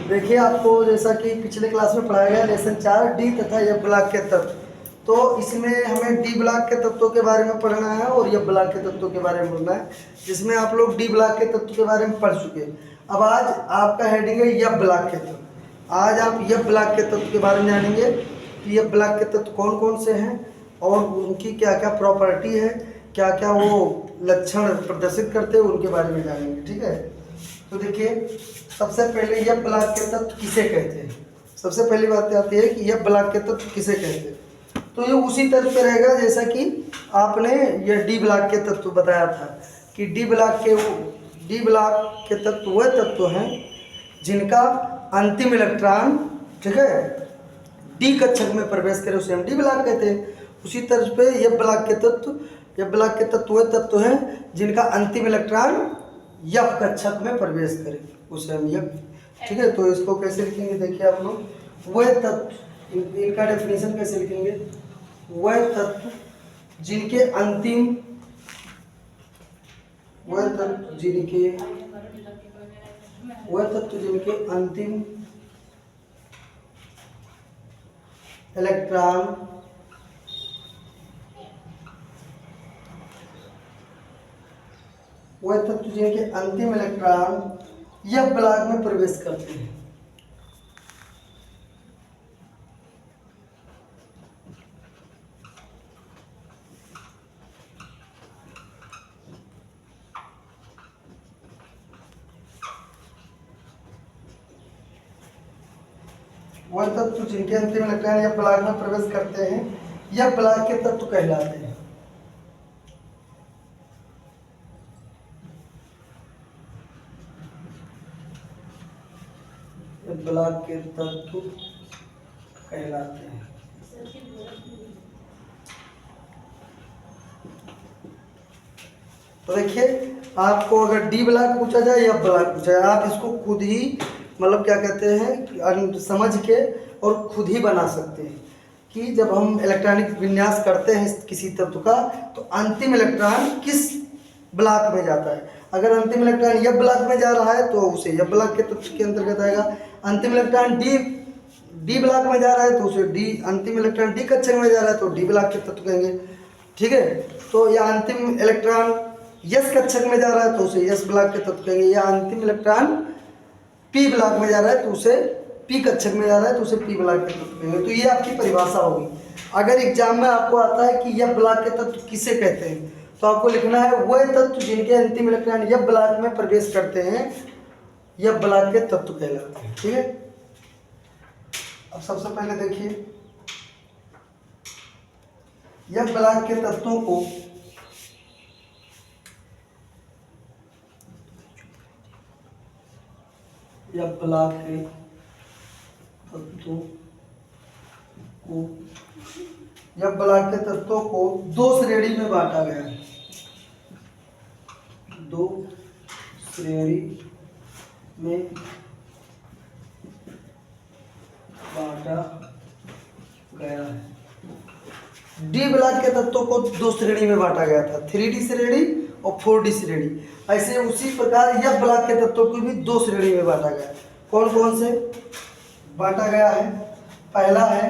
देखिए आपको जैसा कि पिछले क्लास में पढ़ाया गया लेसन 4 डी तथा एफ ब्लॉक के तत्व, तो इसमें हमें डी ब्लॉक के तत्वों के बारे में पढ़ना है और एफ ब्लॉक के तत्वों के बारे में पढ़ना है, जिसमें आप लोग डी ब्लॉक के तत्व के बारे में पढ़ चुके हैं। अब आज आपका हेडिंग है एफ ब्लॉक के तत्व। आज आप एफ ब्लॉक के तत्व के बारे में जानेंगे कि एफ ब्लॉक के तत्व कौन कौन से हैं और उनकी क्या क्या प्रॉपर्टी है, क्या क्या वो लक्षण प्रदर्शित करते हैं, उनके बारे में जानेंगे। ठीक है, तो देखिए सबसे पहले एफ ब्लॉक के तत्व किसे कहते हैं। सबसे पहली बात आती है कि एफ ब्लॉक के तत्व किसे कहते हैं। तो ये उसी तर्ज पे रहेगा जैसा कि आपने ये डी ब्लॉक के तत्व बताया था कि डी ब्लॉक के तत्व वह तत्व हैं जिनका अंतिम इलेक्ट्रॉन, ठीक है, डी कक्षक में प्रवेश करे, उसे हम डी ब्लॉक कहते हैं। उसी तर्ज पे एफ ब्लॉक के तत्व वह तत्व हैं जिनका अंतिम इलेक्ट्रॉन एफ कक्षक में प्रवेश करे, उसे हम एफ। ठीक है, तो इसको कैसे लिखेंगे, देखिए आप लोग, वह तत्व, इनका डेफिनेशन कैसे लिखेंगे, वह तत्व जिनके अंतिम इलेक्ट्रॉन एफ ब्लॉक में प्रवेश करते हैं। वह तत्व जिनके अंतिम इलेक्ट्रॉन एफ ब्लॉक में प्रवेश करते हैं एफ ब्लॉक के तत्व कहलाते हैं। ब्लॉक के तत्व कहलाते हैं। तो देखिए आपको अगर डी ब्लॉक पूछा जाए या ब्लॉक पूछा जाए, आप इसको खुद ही मतलब क्या कहते हैं समझ के और खुद ही बना सकते हैं कि जब हम इलेक्ट्रॉनिक विन्यास करते हैं किसी तत्व का तो अंतिम इलेक्ट्रॉन किस ब्लॉक में जाता है। अगर अंतिम इलेक्ट्रॉन एफ ब्लॉक में जा रहा है तो उसे एफ ब्लॉक के तत्व के अंतर्गत आएगा। अंतिम इलेक्ट्रॉन डी ब्लॉक में जा रहा है तो उसे अंतिम इलेक्ट्रॉन डी कक्षक में जा रहा है तो डी ब्लॉक के तत्व कहेंगे। ठीक है, तो या अंतिम इलेक्ट्रॉन यस कक्षक में जा रहा है तो उसे यस ब्लॉक के तत्व कहेंगे, या अंतिम इलेक्ट्रॉन पी ब्लॉक में जा रहा है तो उसे पी कक्षक में जा रहा है तो उसे पी ब्लॉक के तत्व कहेंगे। तो ये आपकी परिभाषा होगी। अगर एग्जाम में आपको आता है कि एफ ब्लॉक के तत्व किसे कहते हैं तो आपको लिखना है वह तत्व जिनके अंतिम इलेक्ट्रॉन एफ ब्लॉक में प्रवेश करते हैं एफ ब्लॉक के तत्व कहलाते हैं। ठीक है, अब सबसे पहले देखिए एफ ब्लॉक के तत्वों को एफ ब्लॉक के तत्वों को दो श्रेणी में बांटा गया है। दो श्रेणी में बांटा गया है। डी ब्लॉक के तत्वों को दो श्रेणी में बांटा गया था, 3D श्रेणी और 4D श्रेणी। ऐसे उसी प्रकार एफ ब्लॉक के तत्वों को भी दो श्रेणी में बांटा गया। कौन कौन से बांटा गया है? पहला है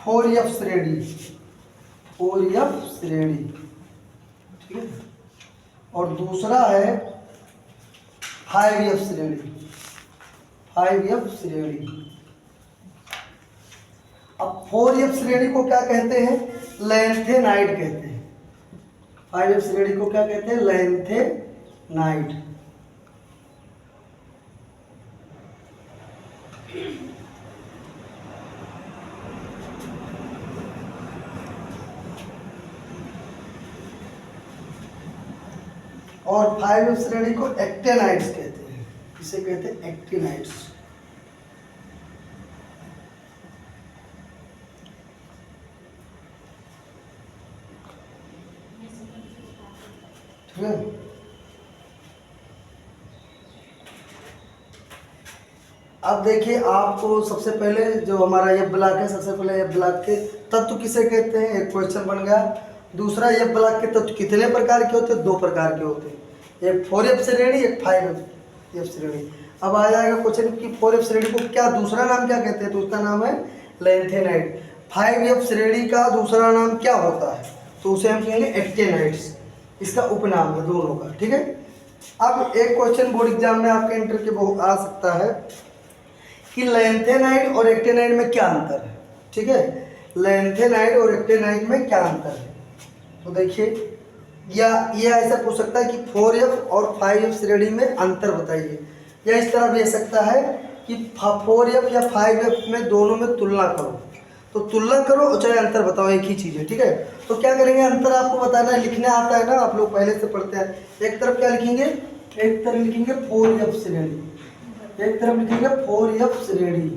4F श्रेणी, 4F श्रेणी, ठीक है, और दूसरा है 5F श्रेणी, 5F श्रेणी। अब 4F श्रेणी को क्या कहते हैं? लैंथेनाइड कहते हैं। 5F श्रेणी को क्या कहते हैं? लैंथेनाइड। और 5F श्रेणी को एक्टिनाइड्स कहते हैं। इसे कहते हैं एक्टिनाइड्स। ठीक है, अब देखिए आपको सबसे पहले जो हमारा एफ ब्लॉक है, सबसे पहले एफ ब्लॉक के तत्व किसे कहते हैं, एक क्वेश्चन बन गया। दूसरा, एफ ब्लॉक के तत्व कितने प्रकार के होते हैं? दो प्रकार के होते हैं, एक 4F श्रेणी, एक 5F श्रेणी। अब आ जाएगा क्वेश्चन कि 4f श्रेणी को क्या दूसरा नाम क्या कहते हैं, तो उसका नाम है लैंथेनाइड। 5f श्रेणी का दूसरा नाम क्या होता है, तो उसे हम कहेंगे एक्टेनाइड्स, इसका उपनाम है दोनों का, ठीक है। अब एक क्वेश्चन बोर्ड एग्जाम में आपके इंटर के वो आ सकता है कि लैंथेनाइड और एक्टेनाइड में क्या अंतर है, ठीक है। लैंथेनाइड और एक्टेनाइड में क्या अंतर है, तो देखिए, या ये ऐसा पूछ सकता है कि 4f और 5f श्रेणी में अंतर बताइए, या इस तरह भी हो सकता है कि 4f या 5f में दोनों में तुलना करो, तो तुलना करो और चाहे अंतर बताओ, एक ही चीज़ है, ठीक है। तो क्या करेंगे, अंतर आपको बताना है, लिखने आता है ना, आप लोग पहले से पढ़ते हैं। एक तरफ क्या लिखेंगे, एक तरफ लिखेंगे 4f श्रेणी, एक तरफ लिखेंगे 4f श्रेणी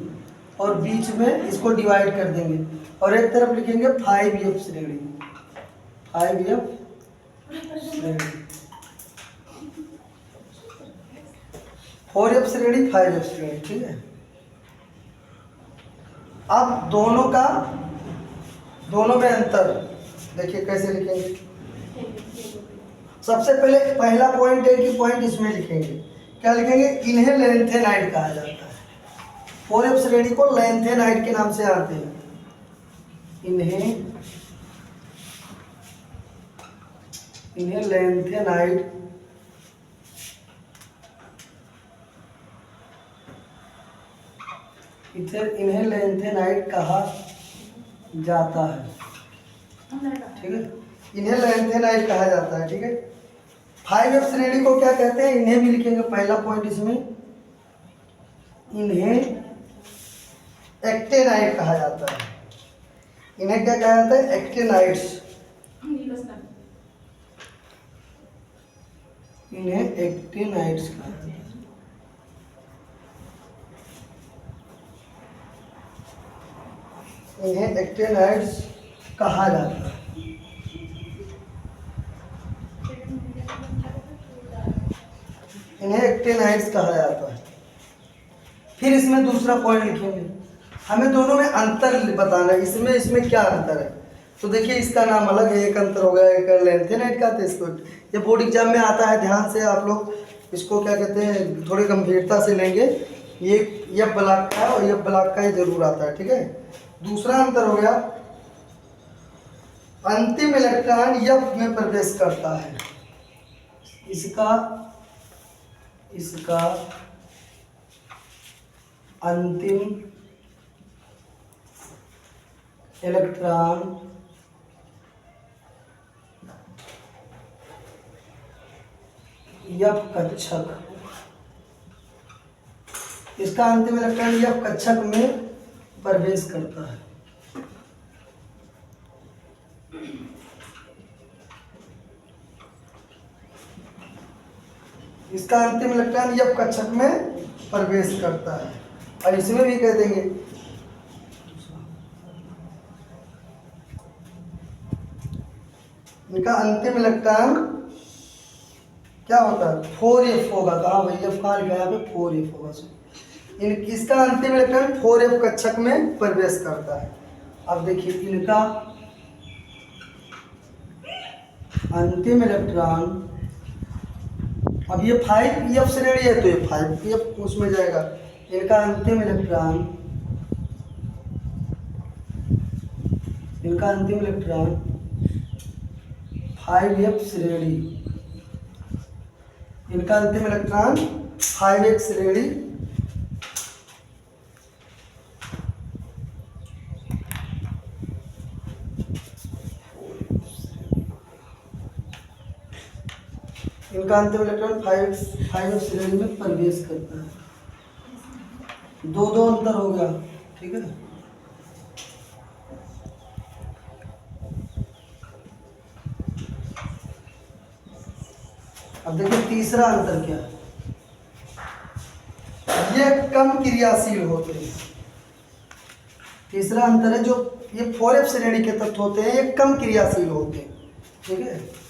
और बीच में इसको डिवाइड कर देंगे, और एक तरफ लिखेंगे 5f श्रेणी, 5f श्रेणी, 4f श्रेणी 5f श्रेणी, ठीक है। अब दोनों में अंतर देखिए कैसे लिखेंगे। सबसे पहले पहला पॉइंट है कि पॉइंट इसमें लिखेंगे, क्या लिखेंगे, इन्हें लैंथेनाइड कहा जाता है। 4f श्रेणी को लैंथेनाइड के नाम से आते हैं, इन्हें लैंथेनाइड इन्हें लैंथेनाइड कहा जाता है, ठीक है, इन्हें लैंथेनाइड कहा जाता है, ठीक है। 5f श्रेणी को क्या कहते हैं, इन्हें भी लिखेंगे, पहला पॉइंट इसमें, इन्हें एक्टेनाइड कहा जाता है, इन्हें क्या कहा जाता है, एक्टेनाइड्स, इन्हें एक्टेनाइड्स कहा जाता है। इन्हें एक्टेनाइड्स कहा जाता है। इन्हें एक्टेनाइड्स कहा जाता है। फिर इसमें दूसरा पॉइंट लिखेंगे, हमें दोनों में अंतर बताना है, इसमें क्या अंतर है, तो देखिए इसका नाम अलग है, एक अंतर हो गया, एक लैंथेनाइड का, इसको ये बोर्ड एग्जाम में आता है, ध्यान से आप लोग इसको क्या कहते हैं थोड़ी गंभीरता से लेंगे। ये ब्लॉक का है और ये ब्लॉक का ही जरूर आता है, ठीक है। दूसरा अंतर हो गया, अंतिम इलेक्ट्रॉन यफ में प्रवेश करता है, इसका अंतिम इलेक्ट्रॉन यफ कक्षक, इसका अंतिम इलेक्ट्रॉन यफ कक्षक में प्रवेश करता है। इसका अंतिम इलेक्ट्रॉन यफ कक्षक में प्रवेश करता है, और इसमें भी कह देंगे इनका अंतिम इलेक्ट्रॉन क्या होता है, 4f होगा, कहाँ भाई f कहाँ लिखा है यहाँ पे, 4f होगा, इसका अंतिम इलेक्ट्रॉन 4f कक्षक में प्रवेश करता है। अब देखिए इनका अंतिम इलेक्ट्रॉन, अब ये 5f श्रेणी है तो ये 5f उसमें जाएगा, इनका अंतिम इलेक्ट्रॉन 5f श्रेणी, इनका अंतिम इलेक्ट्रॉन 5f श्रेणी, इनका अंतिम इलेक्ट्रॉन 5f श्रेणी में प्रवेश करता है। दो अंतर हो गया, ठीक है। अब देखिए तीसरा अंतर क्या है, ये कम क्रियाशील होते हैं। तीसरा अंतर है, जो ये 4f श्रेणी के तत्व होते हैं ये कम क्रियाशील होते हैं, ठीक है।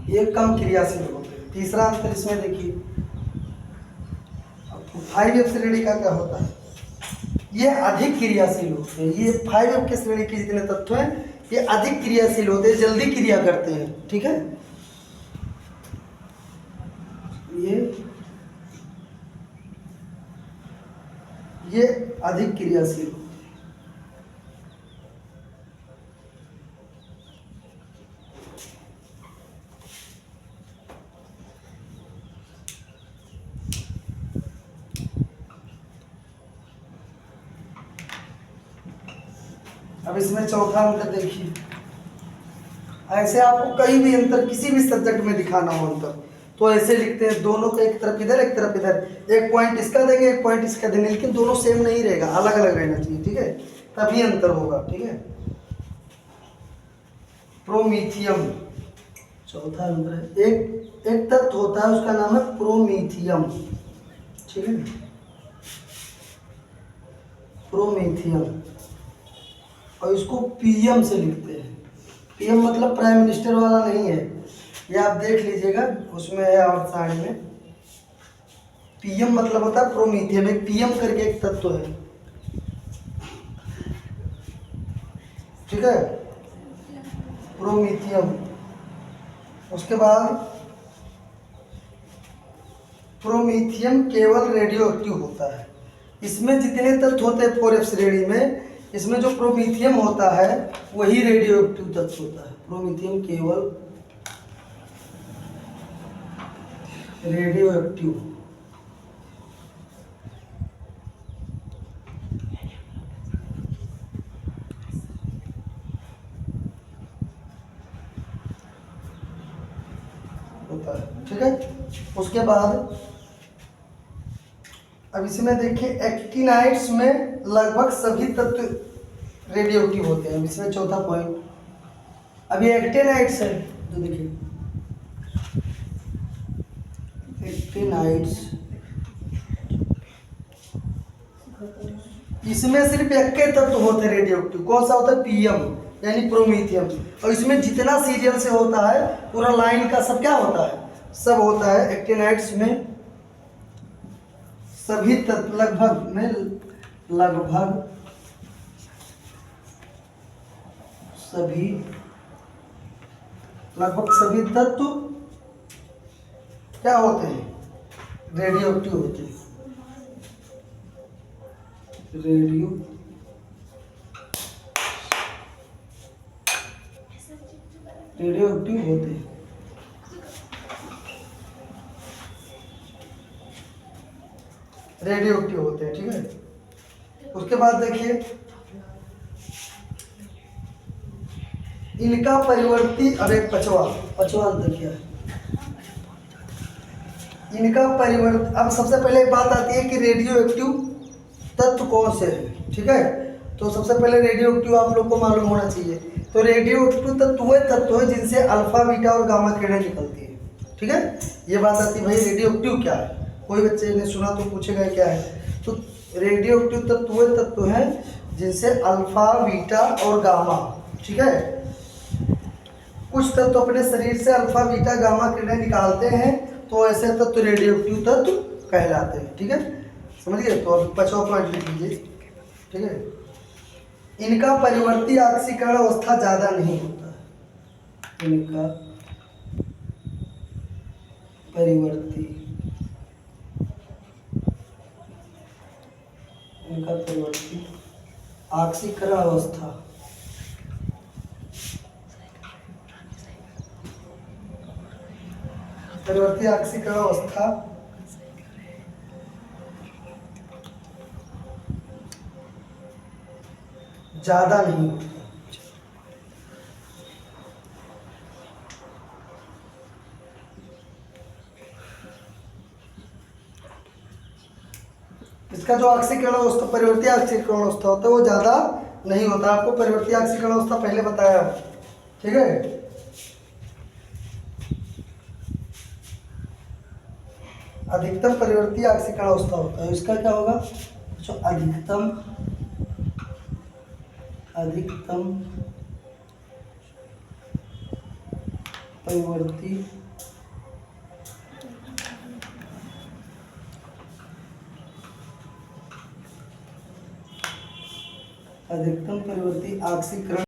ये कम क्रियाशील होते हैं। तीसरा अंतर इसमें देखिए, 5F श्रेणी का क्या होता है, ये अधिक क्रियाशील होते हैं। ये 5F के श्रेणी के जितने तत्व हैं ये अधिक क्रियाशील होते हैं, जल्दी क्रिया करते हैं, ठीक है। ये अधिक क्रियाशील होते हैं। अब इसमें चौथा अंतर देखिए, ऐसे आपको कहीं भी अंतर किसी भी सब्जेक्ट में दिखाना हो अंतर तो ऐसे लिखते हैं, दोनों का एक तरफ इधर एक तरफ इधर, एक पॉइंट इसका देंगे एक पॉइंट इसका देंगे, लेकिन दोनों सेम नहीं रहेगा, अलग अलग रहना चाहिए, ठीक है, तभी अंतर होगा, ठीक है। प्रोमीथियम चौथा अंतर है, एक तत्व होता है उसका नाम है प्रोमीथियम, ठीक है, प्रोमीथियम, और इसको पीएम से लिखते हैं। पीएम मतलब प्राइम मिनिस्टर वाला नहीं है, ये आप देख लीजिएगा उसमें है और साइड में। पीएम मतलब होता है प्रोमीथियम, एक पीएम करके एक तत्व है, ठीक है, प्रोमीथियम। उसके बाद प्रोमीथियम केवल रेडियो एक्टिव होता है। इसमें जितने तत्व होते हैं 4F श्रेणी में, इसमें जो प्रोमीथियम होता है वही रेडियो एक्टिव तत्व होता है। प्रोमीथियम केवल रेडियो एक्टिव होता है, ठीक है। उसके बाद अब इसमें देखिए एक्टिनाइड्स में लगभग सभी तत्व रेडियो एक्टिव होते हैं। इसमें चौथा पॉइंट, अब ये एक्टिनाइड्स है जो देखिए एक्टिनाइड्स, इसमें सिर्फ एक ही तत्व होते हैं रेडियो एक्टिव, कौन सा होता है, पीएम यानी प्रोमीथियम। और इसमें जितना सीरियल से होता है पूरा लाइन का सब क्या होता है, सब होता है। एक्टिनाइड्स में सभी तत्व लगभग सभी तत्व क्या होते हैं, रेडियो एक्टिव होते हैं, रेडियो एक्टिव होते हैं। रेडियो एक्टिव होते हैं, ठीक है। उसके बाद देखिए इनका परिवर्ती, अब एक पचवा अंतर क्या है, इनका परिवर्त। अब सबसे पहले एक बात आती है कि रेडियो एक्टिव तत्व कौन से है, ठीक है। तो सबसे पहले रेडियो एक्टिव आप लोग को मालूम होना चाहिए। तो रेडियो एक्टिव तत्व वह तत्व है जिनसे अल्फा बीटा और गामा किरणें निकलती है, ठीक है। ये बात आती है भाई रेडियो एक्टिव क्या है, कोई बच्चे ने सुना तो पूछेगा क्या है। तो रेडियो एक्टिव तत्व वह तत्व है जिनसे अल्फा बीटा और गामा, ठीक है, कुछ तत्व अपने शरीर से अल्फा बीटा गामा किरणें निकालते हैं, तो ऐसे तत्व रेडियो एक्टिव तत्व कहलाते हैं, ठीक है, समझ गए। तो अब 5वां पॉइंट लिख लीजिए, ठीक है। इनका परिवर्ती ऑक्सीकरण अवस्था ज्यादा नहीं होता है, इनका परिवर्ती ऑक्सीकरण अवस्था परिवर्ती ऑक्सीकरण अवस्था ज्यादा नहीं होता। इसका जो ऑक्सीकरण अवस्था परिवर्ती ऑक्सीकरण अवस्था होता है वो ज्यादा नहीं होता। आपको परिवर्ती ऑक्सीकरण अवस्था पहले बताया, ठीक है। अधिकतम परिवर्ती ऑक्सीकरण अवस्था होता है, इसका क्या होगा, जो अधिकतम परिवर्ती अधिकतम परिवर्ती आक्सीकरण